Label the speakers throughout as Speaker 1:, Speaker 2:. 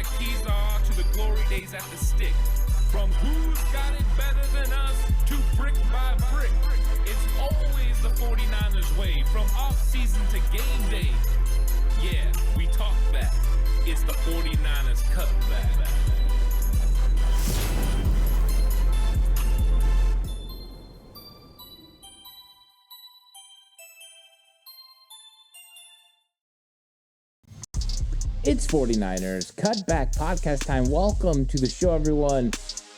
Speaker 1: the keys are to the glory days at the stick. From who's got it better than us to brick by brick. It's always the 49ers way, from off-season to game day. Yeah, we talk back. It's the 49ers Cutback.
Speaker 2: It's 49ers Cutback podcast time. Welcome to the show, everyone.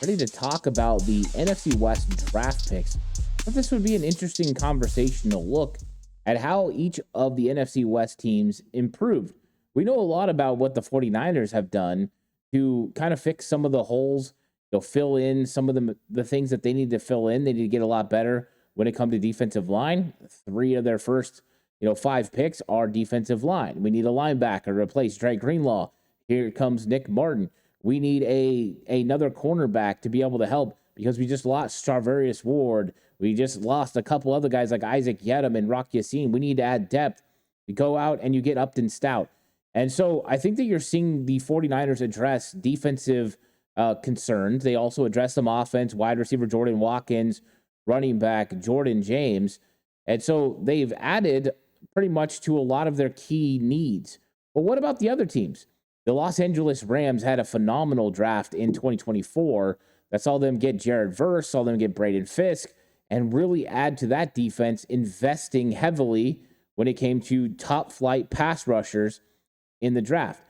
Speaker 2: Ready to talk about the NFC West draft picks. I thought this would be an interesting conversation to look at how each of the NFC West teams improved. We know a lot about what the 49ers have done to kind of fix some of the holes. They'll fill in some of the things that they need to fill in. They need to get a lot better when it comes to defensive line. 3 of their first 5 picks are defensive line. We need a linebacker to replace Drake Greenlaw. Here comes Nick Martin. We need another cornerback to be able to help because we just lost Charvarius Ward. We just lost a couple other guys like Isaac Yedem and Rock Yassin. We need to add depth. You go out and you get Upton Stout. And so I think that you're seeing the 49ers address defensive concerns. They also address some offense, wide receiver Jordan Watkins, running back Jordan James. And so they've added pretty much to a lot of their key needs. But what about the other teams? The Los Angeles Rams had a phenomenal draft in 2024 that saw them get Jared Verse, saw them get Braden Fisk, and really add to that defense, investing heavily when it came to top flight pass rushers in the draft.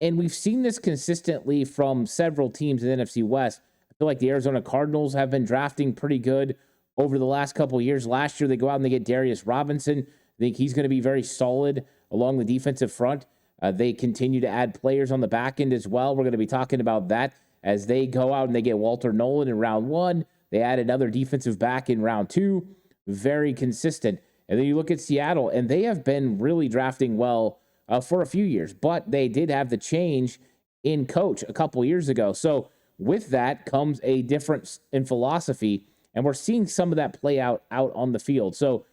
Speaker 2: And we've seen this consistently from several teams in the NFC West. I feel like the Arizona Cardinals have been drafting pretty good over the last couple of years. Last year, they go out and they get Darius Robinson. I think he's going to be very solid along the defensive front. They continue to add players on the back end as well. We're going to be talking about that as they go out and they get Walter Nolen in round 1. They add another defensive back in round 2. Very consistent. And then you look at Seattle, and they have been really drafting well for a few years. But they did have the change in coach a couple years ago. So with that comes a difference in philosophy. And we're seeing some of that play out on the field. So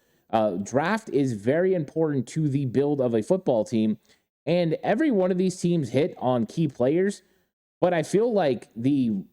Speaker 2: draft is very important to the build of a football team. And every one of these teams hit on key players. But I feel like the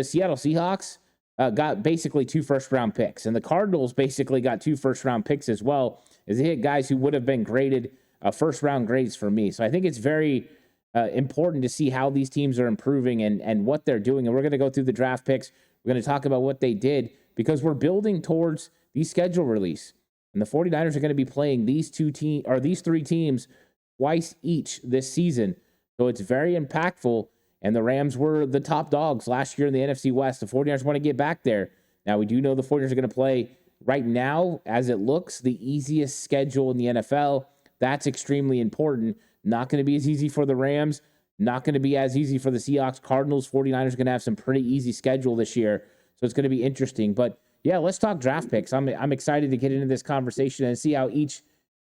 Speaker 2: Seattle Seahawks got basically 2 first-round picks. And the Cardinals basically got 2 first-round picks as well, as they hit guys who would have been graded first-round grades for me. So I think it's very important to see how these teams are improving and what they're doing. And we're going to go through the draft picks. We're going to talk about what they did because we're building towards the schedule release. And the 49ers are going to be playing these 3 teams twice each this season. So it's very impactful. And the Rams were the top dogs last year in the NFC West. The 49ers want to get back there. Now, we do know the 49ers are going to play right now, as it looks, the easiest schedule in the NFL. That's extremely important. Not going to be as easy for the Rams. Not going to be as easy for the Seahawks. Cardinals, 49ers are going to have some pretty easy schedule this year. So it's going to be interesting. But yeah, let's talk draft picks. I'm excited to get into this conversation and see how each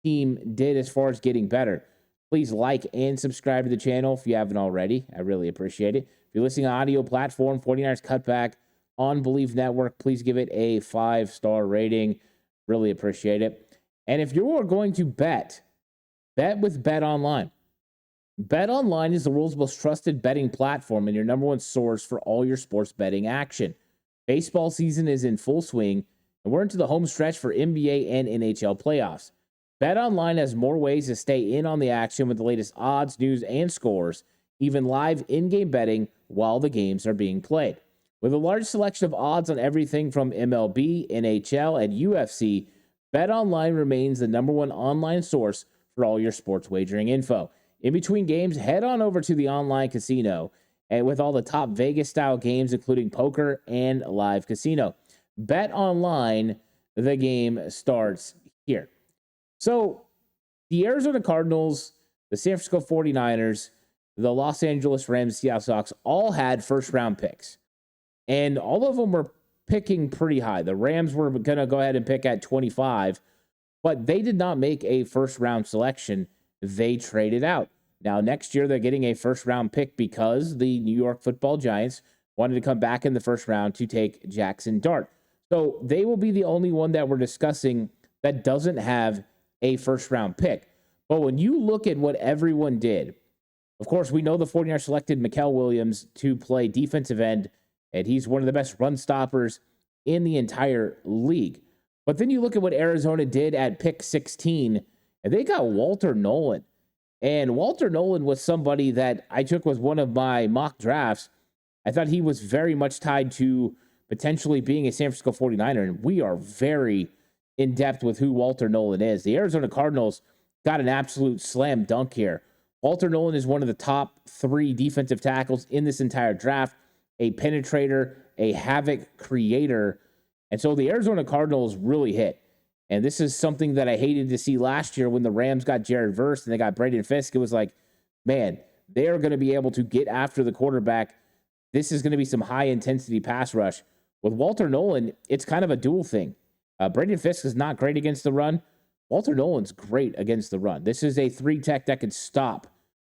Speaker 2: team did as far as getting better. Please like and subscribe to the channel if you haven't already. I really appreciate it. If you're listening on audio platform, 49ers Cutback on Believe Network, please give it a 5-star rating. Really appreciate it. And if you are going to bet with BetOnline. BetOnline is the world's most trusted betting platform and your number one source for all your sports betting action. Baseball season is in full swing, and we're into the home stretch for NBA and NHL playoffs. BetOnline has more ways to stay in on the action with the latest odds, news, and scores, even live in-game betting while the games are being played. With a large selection of odds on everything from MLB, NHL, and UFC, BetOnline remains the number one online source for all your sports wagering info. In between games, head on over to the online casino and with all the top Vegas-style games, including poker and live casino. BetOnline, the game starts here. So the Arizona Cardinals, the San Francisco 49ers, the Los Angeles Rams, Seattle Seahawks all had first-round picks. And all of them were picking pretty high. The Rams were going to go ahead and pick at 25, but they did not make a first-round selection. They traded out. Now, next year, they're getting a first-round pick because the New York Football Giants wanted to come back in the first round to take Jackson Dart. So they will be the only one that we're discussing that doesn't have a first-round pick. But when you look at what everyone did, Of course, we know the 49ers selected Mikael Williams to play defensive end, and he's one of the best run stoppers in the entire league. But then you look at what Arizona did at pick 16, and they got Walter Nolen. And Walter Nolen was somebody that I took was one of my mock drafts. I thought he was very much tied to potentially being a San Francisco 49er, and we are very in depth with who Walter Nolen is. The Arizona Cardinals got an absolute slam dunk here. Walter Nolen is one of the top 3 defensive tackles in this entire draft, a penetrator, a havoc creator. And so the Arizona Cardinals really hit. And this is something that I hated to see last year when the Rams got Jared Verse and they got Braden Fisk. It was like, man, they are going to be able to get after the quarterback. This is going to be some high-intensity pass rush. With Walter Nolen, it's kind of a dual thing. Braden Fisk is not great against the run. Walter Nolen's great against the run. This is a 3-tech that can stop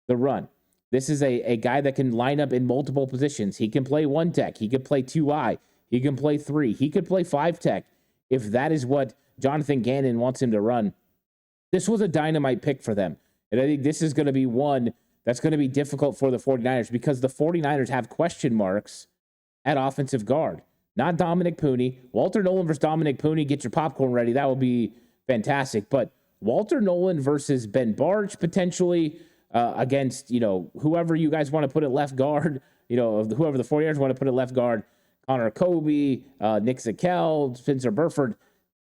Speaker 2: the run. This is a guy that can line up in multiple positions. He can play 1-tech. He could play 2-eye. He can play 3. He could play 5-tech if that is what Jonathan Gannon wants him to run. This was a dynamite pick for them. And I think this is going to be one that's going to be difficult for the 49ers because the 49ers have question marks at offensive guard. Not Dominic Pooney. Walter Nolen versus Dominic Pooney. Get your popcorn ready. That would be fantastic. But Walter Nolen versus Ben Barch potentially against, whoever you guys want to put at left guard, whoever the 49ers want to put at left guard, Connor Kobe, Nick Zakel, Spencer Burford.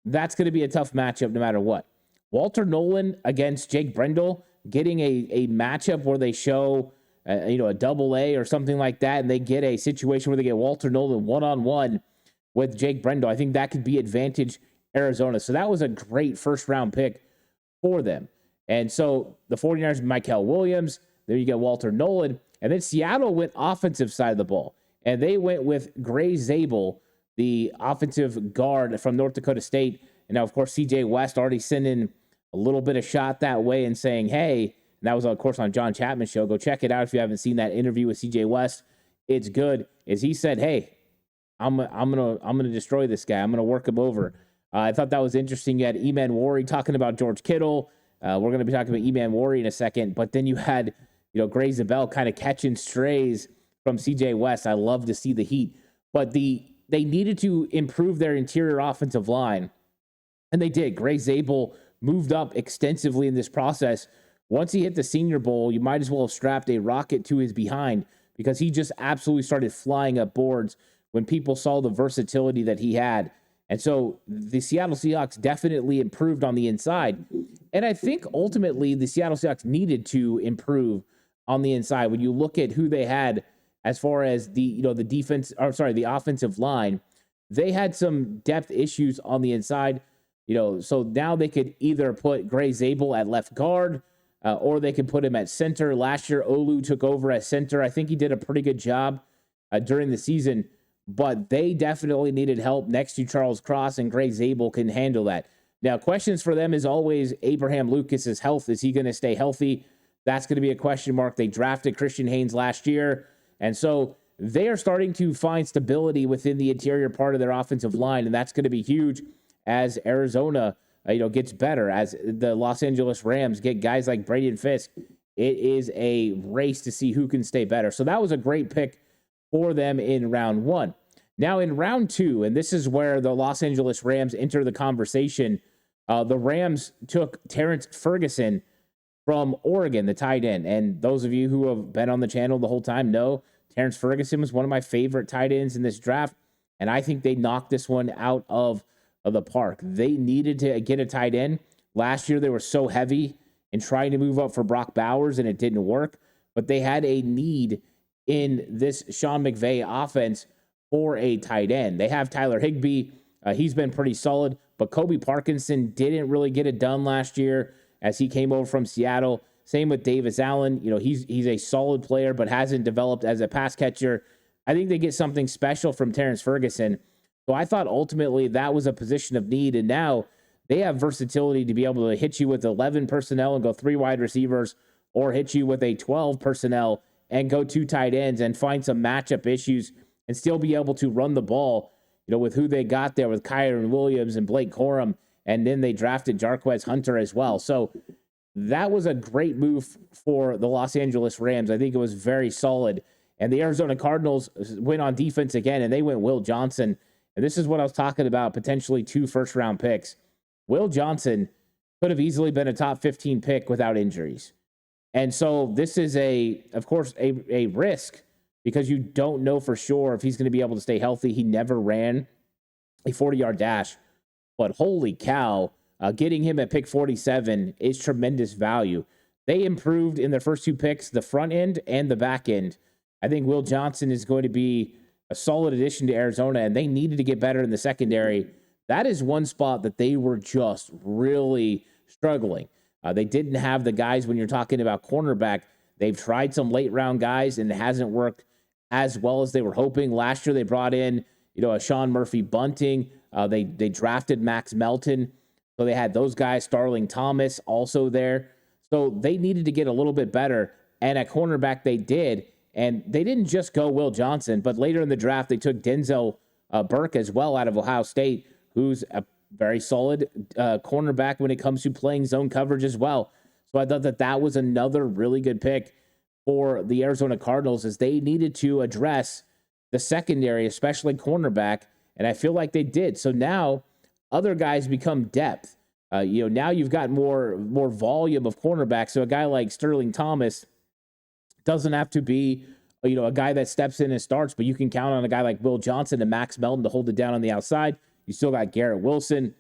Speaker 2: That's going to be a tough matchup no matter what. Walter Nolen against Jake Brendel, getting a matchup where they show, a double A or something like that, and they get a situation where they get Walter Nolen one-on-one with Jake Brendel. I think that could be advantage Arizona. So that was a great first-round pick for them. And so the 49ers, Mikael Williams, there you get Walter Nolen. And then Seattle went offensive side of the ball. And they went with Gray Zabel, the offensive guard from North Dakota State. And now, of course, CJ West already sending a little bit of shot that way and saying, hey, and that was, of course, on John Chapman's show. Go check it out if you haven't seen that interview with CJ West. It's good. As he said, hey, I'm gonna destroy this guy. I'm gonna work him over. I thought that was interesting. You had Eman Wari talking about George Kittle. We're going to be talking about Eman Wari in a second. But then you had, Gray Zabel kind of catching strays from CJ West. I love to see the heat. But they needed to improve their interior offensive line. And they did. Gray Zabel moved up extensively in this process. Once he hit the Senior Bowl, you might as well have strapped a rocket to his behind because he just absolutely started flying up boards when people saw the versatility that he had. And so the Seattle Seahawks definitely improved on the inside. And I think ultimately the Seattle Seahawks needed to improve on the inside. When you look at who they had as far as the offensive line, they had some depth issues on the inside. So now they could either put Gray Zabel at left guard or they could put him at center. Last year, Olu took over at center. I think he did a pretty good job during the season. But they definitely needed help next to Charles Cross, and Gray Zabel can handle that. Now, questions for them is always Abraham Lucas's health. Is he going to stay healthy? That's going to be a question mark. They drafted Christian Haynes last year, and so they are starting to find stability within the interior part of their offensive line, and that's going to be huge as Arizona gets better, as the Los Angeles Rams get guys like Braden Fisk. It is a race to see who can stay better. So that was a great pick for them in round one. Now in round two, and this is where the Los Angeles Rams enter the conversation, the Rams took Terrence Ferguson from Oregon, the tight end. And those of you who have been on the channel the whole time know Terrence Ferguson was one of my favorite tight ends in this draft. And I think they knocked this one out of the park. They needed to get a tight end. Last year, they were so heavy in trying to move up for Brock Bowers, and it didn't work. But they had a need in this Sean McVay offense for a tight end. They have Tyler Higbee. He's been pretty solid, but Kobe Parkinson didn't really get it done last year as he came over from Seattle. Same with Davis Allen. He's a solid player, but hasn't developed as a pass catcher. I think they get something special from Terrence Ferguson. So I thought ultimately that was a position of need, and now they have versatility to be able to hit you with 11 personnel and go 3 wide receivers, or hit you with a 12 personnel and go 2 tight ends and find some matchup issues and still be able to run the ball, with who they got there with Kyron Williams and Blake Corum. And then they drafted Jarquez Hunter as well. So that was a great move for the Los Angeles Rams. I think it was very solid. And the Arizona Cardinals went on defense again, and they went Will Johnson. And this is what I was talking about, potentially 2 first-round picks. Will Johnson could have easily been a top 15 pick without injuries. And so this is, of course, a risk because you don't know for sure if he's going to be able to stay healthy. He never ran a 40-yard dash. But holy cow, getting him at pick 47 is tremendous value. They improved in their first 2 picks, the front end and the back end. I think Will Johnson is going to be a solid addition to Arizona, and they needed to get better in the secondary. That is one spot that they were just really struggling. They didn't have the guys when you're talking about cornerback. They've tried some late round guys, and it hasn't worked as well as they were hoping. Last year, they brought in, a Sean Murphy Bunting. They drafted Max Melton. So they had those guys, Starling Thomas also there. So they needed to get a little bit better. And at cornerback, they did. And they didn't just go Will Johnson, but later in the draft, they took Denzel Burke as well out of Ohio State, who's a very solid cornerback when it comes to playing zone coverage as well. So I thought that was another really good pick for the Arizona Cardinals, as they needed to address the secondary, especially cornerback, and I feel like they did. So now other guys become depth. Now you've got more volume of cornerbacks. So a guy like Sterling Thomas doesn't have to be, a guy that steps in and starts, but you can count on a guy like Will Johnson and Max Melton to hold it down on the outside. You still got Garrett Wilson,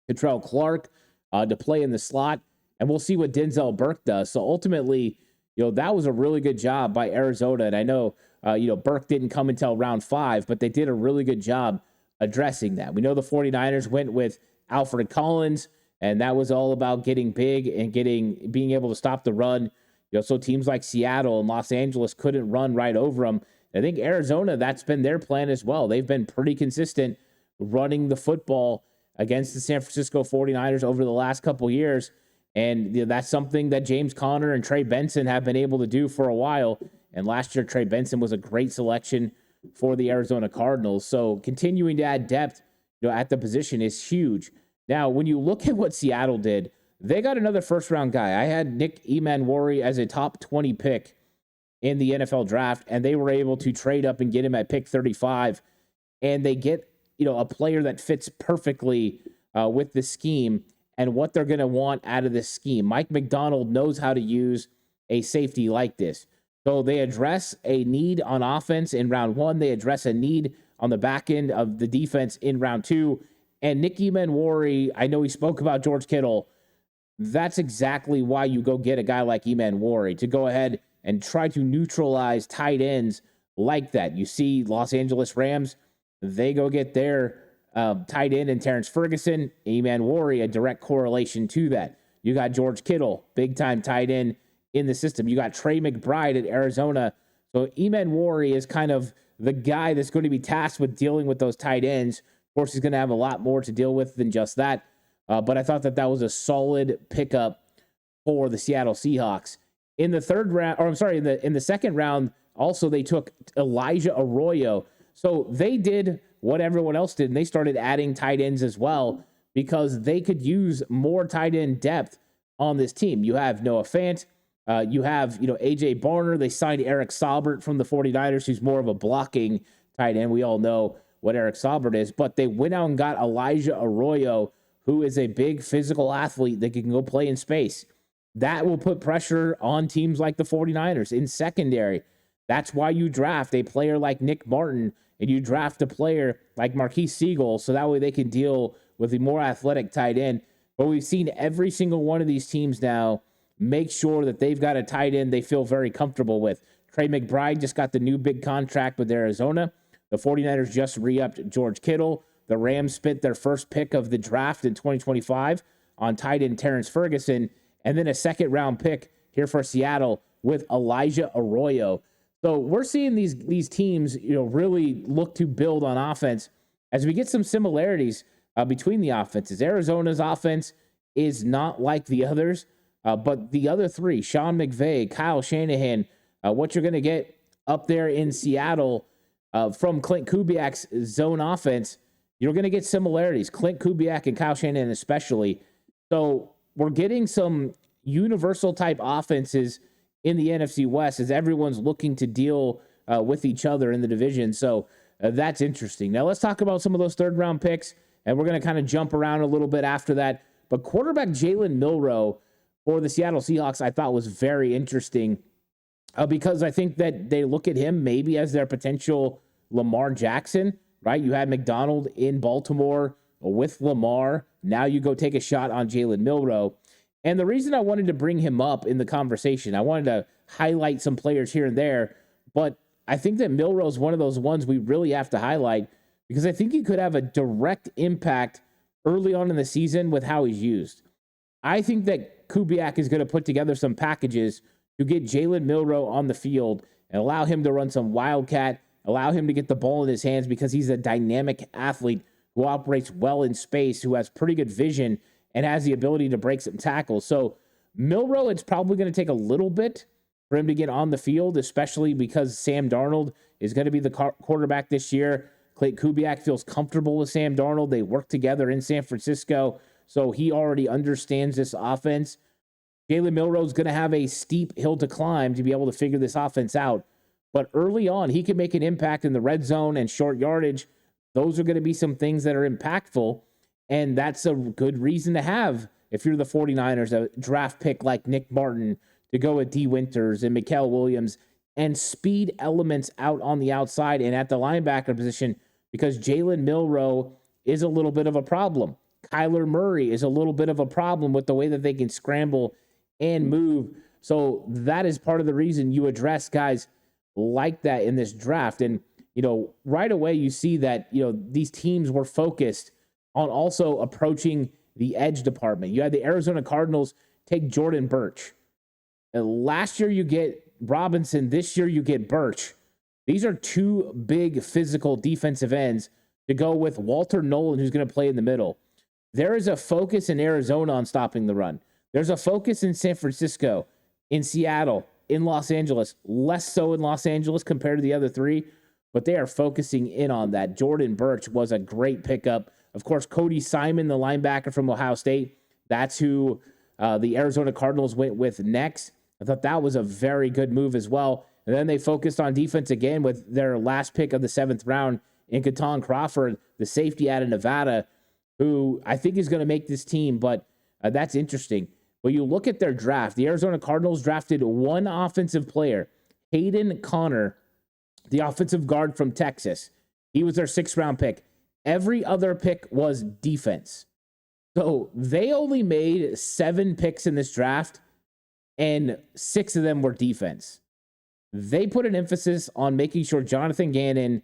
Speaker 2: Kentrell Clark to play in the slot, and we'll see what Denzel Burke does. So ultimately, that was a really good job by Arizona. And I know, Burke didn't come until round 5, but they did a really good job addressing that. We know the 49ers went with Alfred Collins, and that was all about getting big and being able to stop the run. So teams like Seattle and Los Angeles couldn't run right over them. I think Arizona, that's been their plan as well. They've been pretty consistent running the football against the San Francisco 49ers over the last couple years. And that's something that James Conner and Trey Benson have been able to do for a while. And last year, Trey Benson was a great selection for the Arizona Cardinals. So continuing to add depth at the position is huge. Now, when you look at what Seattle did, they got another first-round guy. I had Nick Emanwori as a top 20 pick in the NFL draft, and they were able to trade up and get him at pick 35. And they get, a player that fits perfectly with the scheme and what they're going to want out of this scheme. Mike McDonald knows how to use a safety like this. So they address a need on offense in round 1. They address a need on the back end of the defense in round 2. And Nick Emanwori, I know he spoke about George Kittle. That's exactly why you go get a guy like Emanwori, to go ahead and try to neutralize tight ends like that. You see Los Angeles Rams, they go get their tight end in Terrence Ferguson. Emanwori, a direct correlation to that. You got George Kittle, big-time tight end in the system. You got Trey McBride at Arizona. So Emanwori is kind of the guy that's going to be tasked with dealing with those tight ends. Of course, he's going to have a lot more to deal with than just that. But I thought that was a solid pickup for the Seattle Seahawks. In the third round, in the second round, also they took Elijah Arroyo. So they did what everyone else did, and they started adding tight ends as well because they could use more tight end depth on this team. You have Noah Fant. You have, A.J. Barner. They signed Eric Saubert from the 49ers, who's more of a blocking tight end. We all know what Eric Saubert is. But they went out and got Elijah Arroyo, who is a big physical athlete that can go play in space. That will put pressure on teams like the 49ers in secondary. That's why you draft a player like Nick Martin and you draft a player like Marquise Siegel so that way they can deal with a more athletic tight end. But we've seen every single one of these teams now make sure that they've got a tight end they feel very comfortable with. Trey McBride just got the new big contract with Arizona. The 49ers just re-upped George Kittle. The Rams spent their first pick of the draft in 2025 on tight end Terrence Ferguson, and then a second-round pick here for Seattle with Elijah Arroyo. So we're seeing these teams, really look to build on offense as we get some similarities between the offenses. Arizona's offense is not like the others, but the other three, Sean McVay, Kyle Shanahan, what you're going to get up there in Seattle from Clint Kubiak's zone offense, you're going to get similarities. Clint Kubiak and Kyle Shanahan especially. So we're getting some, universal type offenses in the NFC West as everyone's looking to deal with each other in the division. So that's interesting. Now let's talk about some of those third round picks, and we're going to kind of jump around a little bit after that. But quarterback Jalen Milroe for the Seattle Seahawks, I thought was very interesting because I think that they look at him maybe as their potential Lamar Jackson, right? You had McDonald in Baltimore with Lamar. Now you go take a shot on Jalen Milroe. And the reason I wanted to bring him up in the conversation, I wanted to highlight some players here and there, but I think that Milroe is one of those ones we really have to highlight because I think he could have a direct impact early on in the season with how he's used. I think that Kubiak is going to put together some packages to get Jalen Milroe on the field and allow him to run some wildcat, allow him to get the ball in his hands because he's a dynamic athlete who operates well in space, who has pretty good vision and has the ability to break some tackles. So Milroe, it's probably going to take a little bit for him to get on the field, especially because Sam Darnold is going to be the quarterback this year. Clayton Kubiak feels comfortable with Sam Darnold. They work together in San Francisco, so he already understands this offense. Jalen Milroe is going to have a steep hill to climb to be able to figure this offense out. But early on, he can make an impact in the red zone and short yardage. Those are going to be some things that are impactful, and that's a good reason to have, if you're the 49ers, a draft pick like Nick Martin to go with D. Winters and Mikael Williams and speed elements out on the outside and at the linebacker position because Jalen Milroe is a little bit of a problem. Kyler Murray is a little bit of a problem with the way that they can scramble and move. So that is part of the reason you address guys like that in this draft. And, right away you see that, these teams were focused on also approaching the edge department. You had the Arizona Cardinals take Jordan Birch. Last year you get Robinson. This year you get Birch. These are two big physical defensive ends to go with Walter Nolen, who's going to play in the middle. There is a focus in Arizona on stopping the run. There's a focus in San Francisco, in Seattle, in Los Angeles. Less so in Los Angeles compared to the other three, but they are focusing in on that. Jordan Birch was a great pickup. Of course, Cody Simon, the linebacker from Ohio State, that's who the Arizona Cardinals went with next. I thought that was a very good move as well. And then they focused on defense again with their last pick of the 7th round in Keaton Crawford, the safety out of Nevada, who I think is going to make this team, but that's interesting. When you look at their draft, the Arizona Cardinals drafted one offensive player, Hayden Connor, the offensive guard from Texas. He was their 6th round pick. Every other pick was defense. So they only made 7 picks in this draft, and 6 of them were defense. They put an emphasis on making sure Jonathan Gannon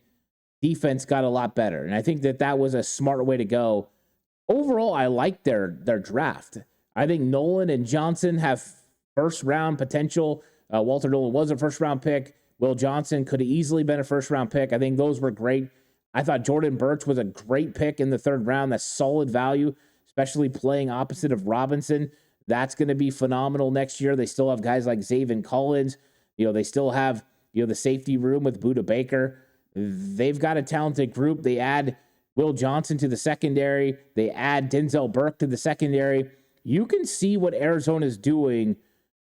Speaker 2: defense got a lot better. And I think that was a smart way to go. Overall, I like their draft. I think Nolan and Johnson have first-round potential. Walter Nolen was a first-round pick. Will Johnson could have easily been a first-round pick. I think those were great. I thought Jordan Birch was a great pick in the 3rd round. That's solid value, especially playing opposite of Robinson. That's going to be phenomenal next year. They still have guys like Zaven Collins. They still have, the safety room with Budda Baker. They've got a talented group. They add Will Johnson to the secondary. They add Denzel Burke to the secondary. You can see what Arizona's doing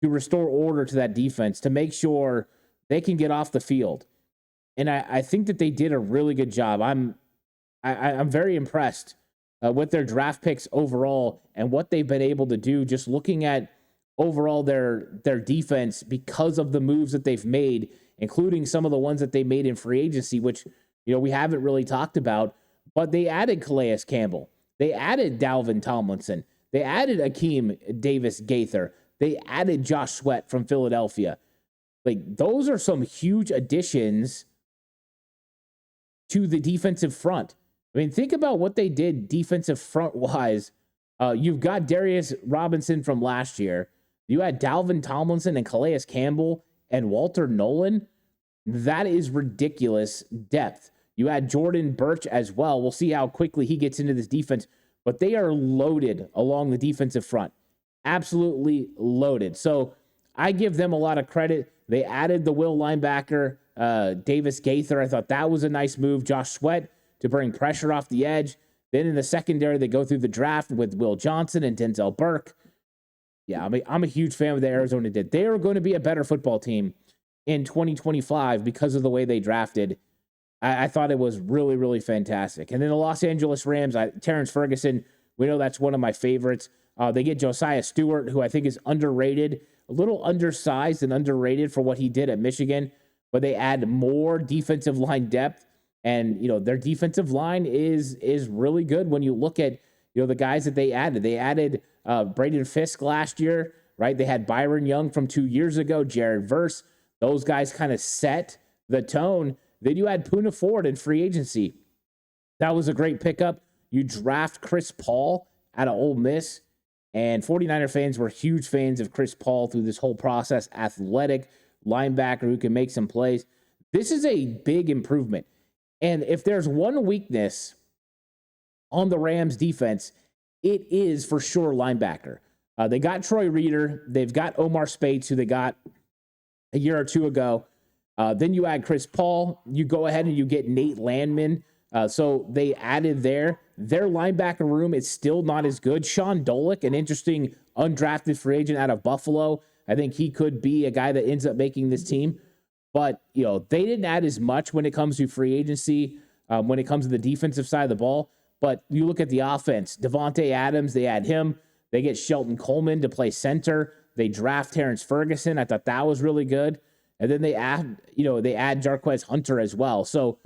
Speaker 2: to restore order to that defense, to make sure they can get off the field. And I think that they did a really good job. I'm very impressed with their draft picks overall and what they've been able to do, just looking at overall their defense because of the moves that they've made, including some of the ones that they made in free agency, which, we haven't really talked about. But they added Calais Campbell. They added Dalvin Tomlinson. They added Akeem Davis Gaither. They added Josh Sweat from Philadelphia. Like, those are some huge additions to the defensive front. I mean, think about what they did defensive front-wise. You've got Darius Robinson from last year. You had Dalvin Tomlinson and Calais Campbell and Walter Nolen. That is ridiculous depth. You had Jordan Birch as well. We'll see how quickly he gets into this defense. But they are loaded along the defensive front. Absolutely loaded. So I give them a lot of credit. They added the will linebacker, Davis Gaither. I thought that was a nice move. Josh Sweat to bring pressure off the edge. Then in the secondary, they go through the draft with Will Johnson and Denzel Burke. Yeah, I'm a huge fan of what Arizona did. They are going to be a better football team in 2025 because of the way they drafted. I thought it was really, really fantastic. And then the Los Angeles Rams, Terrence Ferguson, we know that's one of my favorites. They get Josiah Stewart, who I think is underrated, a little undersized and underrated for what he did at Michigan, but they add more defensive line depth. And, their defensive line is really good when you look at, the guys that they added. They added Braden Fisk last year, right? They had Byron Young from 2 years ago, Jared Verse. Those guys kind of set the tone. Then you had Poona Ford in free agency. That was a great pickup. You draft Chris Paul out of Ole Miss, and 49er fans were huge fans of Chris Paul through this whole process. Athletic linebacker who can make some plays. This is a big improvement. And if there's one weakness on the Rams defense, it is for sure linebacker. They got Troy Reeder. They've got Omar Speights, who they got a year or two ago. Then you add Chris Paul. You go ahead and you get Nate Landman. So they added their linebacker room is still not as good. Sean Dolick, an interesting undrafted free agent out of Buffalo. I think he could be a guy that ends up making this team. But, they didn't add as much when it comes to free agency, when it comes to the defensive side of the ball. But you look at the offense, Devontae Adams, they add him. They get Shelton Coleman to play center. They draft Terrence Ferguson. I thought that was really good. And then they add Jarquez Hunter as well. So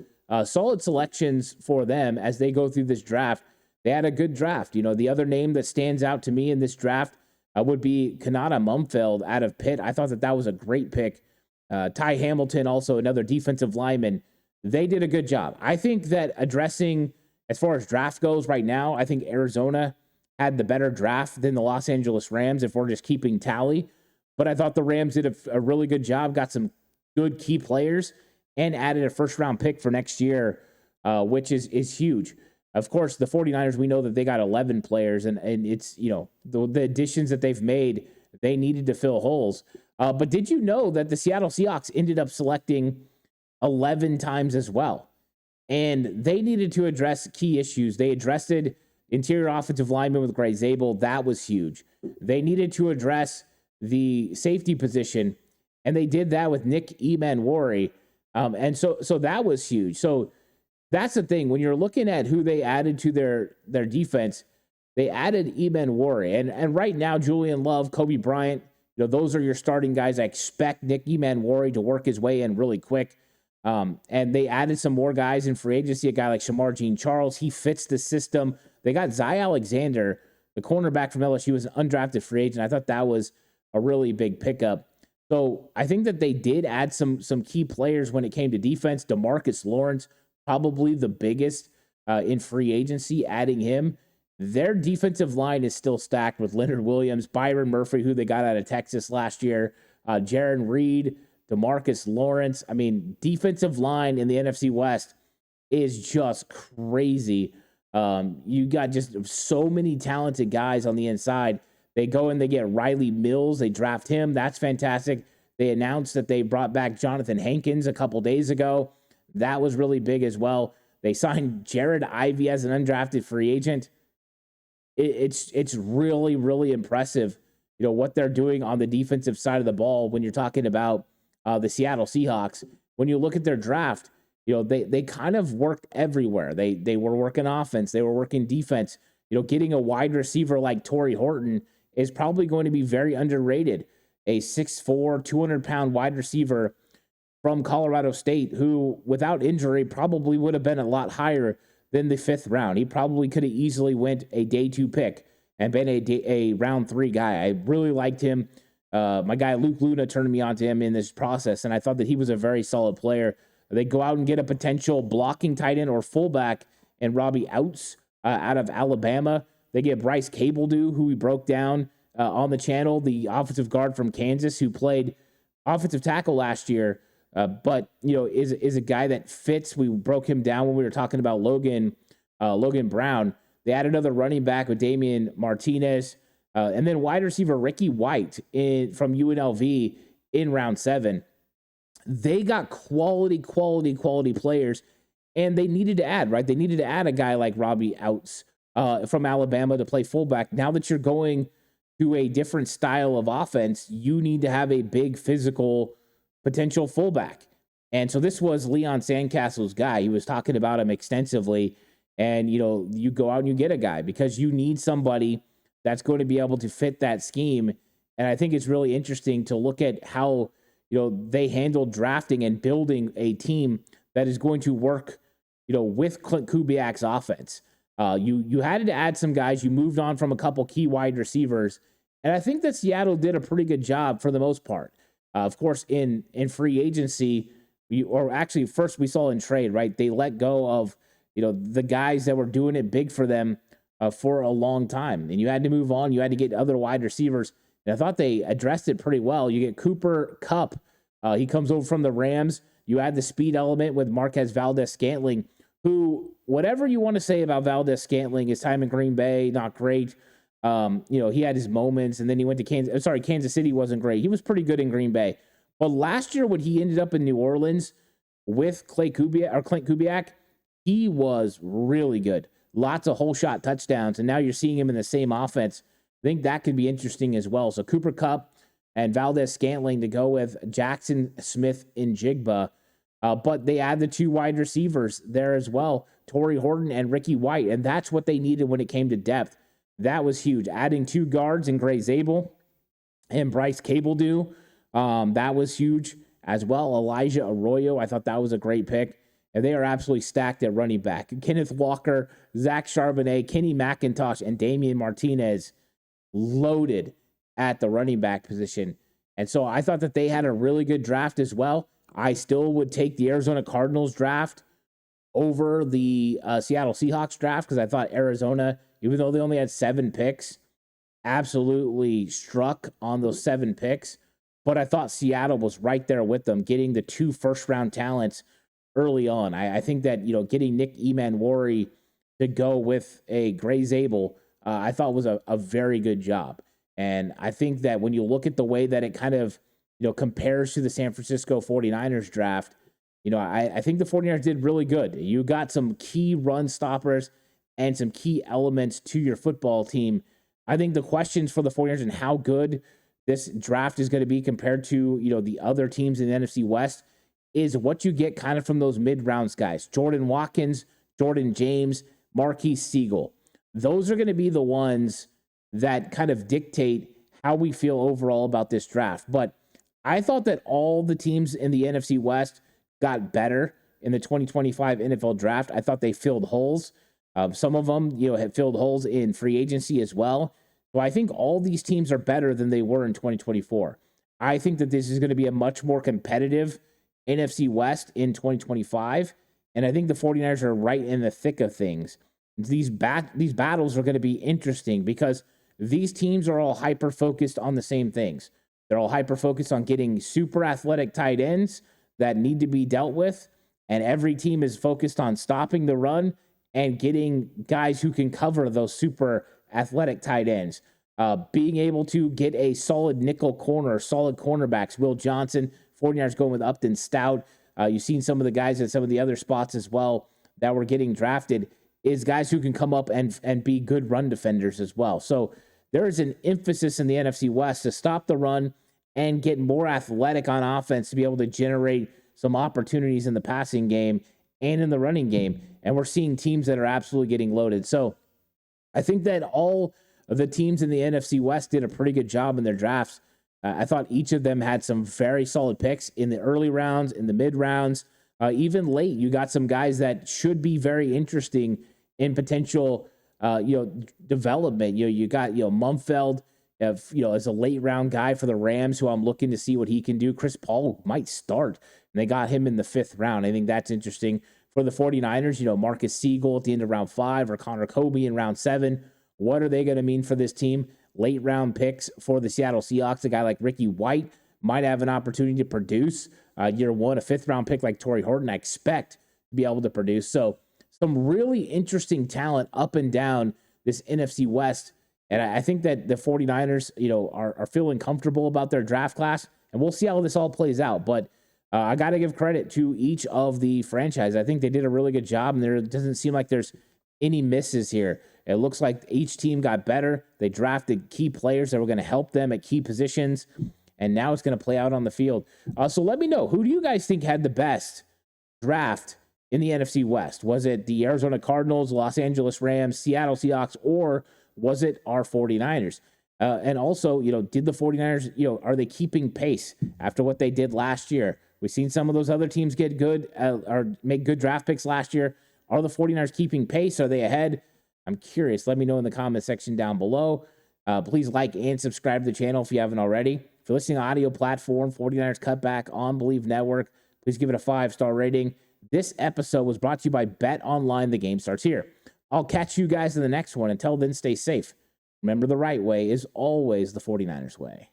Speaker 2: solid selections for them as they go through this draft. They had a good draft. The other name that stands out to me in this draft would be Kanata Mumfeld out of Pitt. I thought that was a great pick. Ty Hamilton, also another defensive lineman. They did a good job. I think that addressing, as far as draft goes right now, I think Arizona had the better draft than the Los Angeles Rams if we're just keeping tally. But I thought the Rams did a really good job, got some good key players, and added a first-round pick for next year, which is huge. Of course, the 49ers, we know that they got 11 players, and it's, the additions that they've made, they needed to fill holes. But did you know that the Seattle Seahawks ended up selecting 11 times as well? And they needed to address key issues. They addressed interior offensive lineman with Gray Zabel. That was huge. They needed to address the safety position, and they did that with Nick Emanwari. And so that was huge. So that's the thing. When you're looking at who they added to their defense, they added Emanwari. And right now, Julian Love, Kobe Bryant, those are your starting guys. I expect Nick Emanwari to work his way in really quick. And they added some more guys in free agency, a guy like Shamar Jean-Charles. He fits the system. They got Zy Alexander, the cornerback from LSU, was an undrafted free agent. I thought that was a really big pickup. So I think that they did add some key players when it came to defense. DeMarcus Lawrence, probably the biggest in free agency, adding him. Their defensive line is still stacked with Leonard Williams, Byron Murphy, who they got out of Texas last year, Jaron Reed, DeMarcus Lawrence. I mean, defensive line in the NFC West is just crazy. You got just so many talented guys on the inside. They go and they get Riley Mills. They draft him. That's fantastic. They announced that they brought back Jonathan Hankins a couple days ago. That was really big as well. They signed Jared Ivey as an undrafted free agent. It's really, really impressive, what they're doing on the defensive side of the ball when you're talking about the Seattle Seahawks. When you look at their draft, they kind of worked everywhere. They were working offense. They were working defense. Getting a wide receiver like Torrey Horton is probably going to be very underrated. A 6'4", 200-pound wide receiver from Colorado State who, without injury, probably would have been a lot higher than the 5th round. He probably could have easily went a day 2 pick and been a round 3 guy. I really liked him. My guy Luke Luna turned me on to him in this process, and I thought that he was a very solid player. They go out and get a potential blocking tight end or fullback and Robbie Outs out of Alabama. They get Bryce Cabledew, who we broke down on the channel, the offensive guard from Kansas who played offensive tackle last year, but is a guy that fits. We broke him down when we were talking about Logan Brown. They added another running back with Damian Martinez, and then wide receiver Ricky White from UNLV in round 7. They got quality players, and they needed to add, right? They needed to add a guy like Robbie Outs from Alabama to play fullback. Now that you're going to a different style of offense, you need to have a big physical potential fullback. And so this was Leon Sandcastle's guy. He was talking about him extensively. And, you go out and you get a guy because you need somebody that's going to be able to fit that scheme. And I think it's really interesting to look at how, they handled drafting and building a team that is going to work, with Clint Kubiak's offense. You had to add some guys. You moved on from a couple key wide receivers. And I think that Seattle did a pretty good job for the most part. Of course, in free agency, first we saw in trade, right? They let go of, the guys that were doing it big for them for a long time. And you had to move on. You had to get other wide receivers. And I thought they addressed it pretty well. You get Cooper Kupp. He comes over from the Rams. You add the speed element with Marquez Valdes-Scantling, who, whatever you want to say about Valdes-Scantling, his time in Green Bay, not great. He had his moments, and then he went to Kansas City wasn't great. He was pretty good in Green Bay. But last year when he ended up in New Orleans with Clint Kubiak, he was really good. Lots of whole shot touchdowns, and now you're seeing him in the same offense. I think that could be interesting as well. So Cooper Kupp and Valdes-Scantling to go with Jackson Smith-Njigba. But they add the two wide receivers there as well, Torrey Horton and Ricky White, and that's what they needed when it came to depth. That was huge. Adding two guards in Gray Zabel and Bryce Cabledew, that was huge as well. Elijah Arroyo, I thought that was a great pick. And they are absolutely stacked at running back. Kenneth Walker, Zach Charbonnet, Kenny McIntosh, and Damian Martinez loaded at the running back position. And so I thought that they had a really good draft as well. I still would take the Arizona Cardinals draft over the Seattle Seahawks draft because I thought Arizona, even though they only had 7 picks, absolutely struck on those 7 picks. But I thought Seattle was right there with them, getting the 2 first-round talents early on. I think that, getting Nick Emanwari to go with a Gray Zabel, I thought was a very good job. And I think that when you look at the way that it kind of, compares to the San Francisco 49ers draft, I think the 49ers did really good. You got some key run stoppers and some key elements to your football team. I think the questions for the 49ers and how good this draft is going to be compared to, the other teams in the NFC West is what you get kind of from those mid-rounds guys. Jordan Watkins, Jordan James, Marquise Siegel. Those are going to be the ones that kind of dictate how we feel overall about this draft. But I thought that all the teams in the NFC West got better in the 2025 NFL draft. I thought they filled holes. Some of them, had filled holes in free agency as well. So I think all these teams are better than they were in 2024. I think that this is going to be a much more competitive NFC West in 2025. And I think the 49ers are right in the thick of things. These battles are going to be interesting because these teams are all hyper-focused on the same things. They're all hyper-focused on getting super athletic tight ends that need to be dealt with. And every team is focused on stopping the run and getting guys who can cover those super athletic tight ends. Being able to get a solid nickel corner, solid cornerbacks. Will Johnson, 49ers going with Upton Stout. You've seen some of the guys at some of the other spots as well that were getting drafted is guys who can come up and be good run defenders as well. So there is an emphasis in the NFC West to stop the run and get more athletic on offense to be able to generate some opportunities in the passing game and in the running game. And we're seeing teams that are absolutely getting loaded. So I think that all of the teams in the NFC West did a pretty good job in their drafts. I thought each of them had some very solid picks in the early rounds, in the mid rounds, even late. You got some guys that should be very interesting in potential, development. You got, Mumfeld, as a late round guy for the Rams, who I'm looking to see what he can do. Chris Paul might start, and they got him in the 5th round. I think that's interesting for the 49ers. Marcus Siegel at the end of round 5 or Connor Kobe in round 7. What are they going to mean for this team? Late round picks for the Seattle Seahawks. A guy like Ricky White might have an opportunity to produce year 1. A 5th round pick like Torrey Horton, I expect to be able to produce. So some really interesting talent up and down this NFC West. And I think that the 49ers, are feeling comfortable about their draft class. And we'll see how this all plays out. But I got to give credit to each of the franchises. I think they did a really good job, and there doesn't seem like there's any misses here. It looks like each team got better. They drafted key players that were going to help them at key positions, and now it's going to play out on the field. So let me know, who do you guys think had the best draft in the NFC West? Was it the Arizona Cardinals, Los Angeles Rams, Seattle Seahawks, or was it our 49ers? And also, did the 49ers, are they keeping pace after what they did last year? We've seen some of those other teams get good or make good draft picks last year. Are the 49ers keeping pace? Are they ahead? I'm curious. Let me know in the comment section down below. Please like and subscribe to the channel if you haven't already. If you're listening on audio platform, 49ers Cutback on Believe Network, please give it a 5-star rating. This episode was brought to you by Bet Online. The game starts here. I'll catch you guys in the next one. Until then, stay safe. Remember, the right way is always the 49ers way.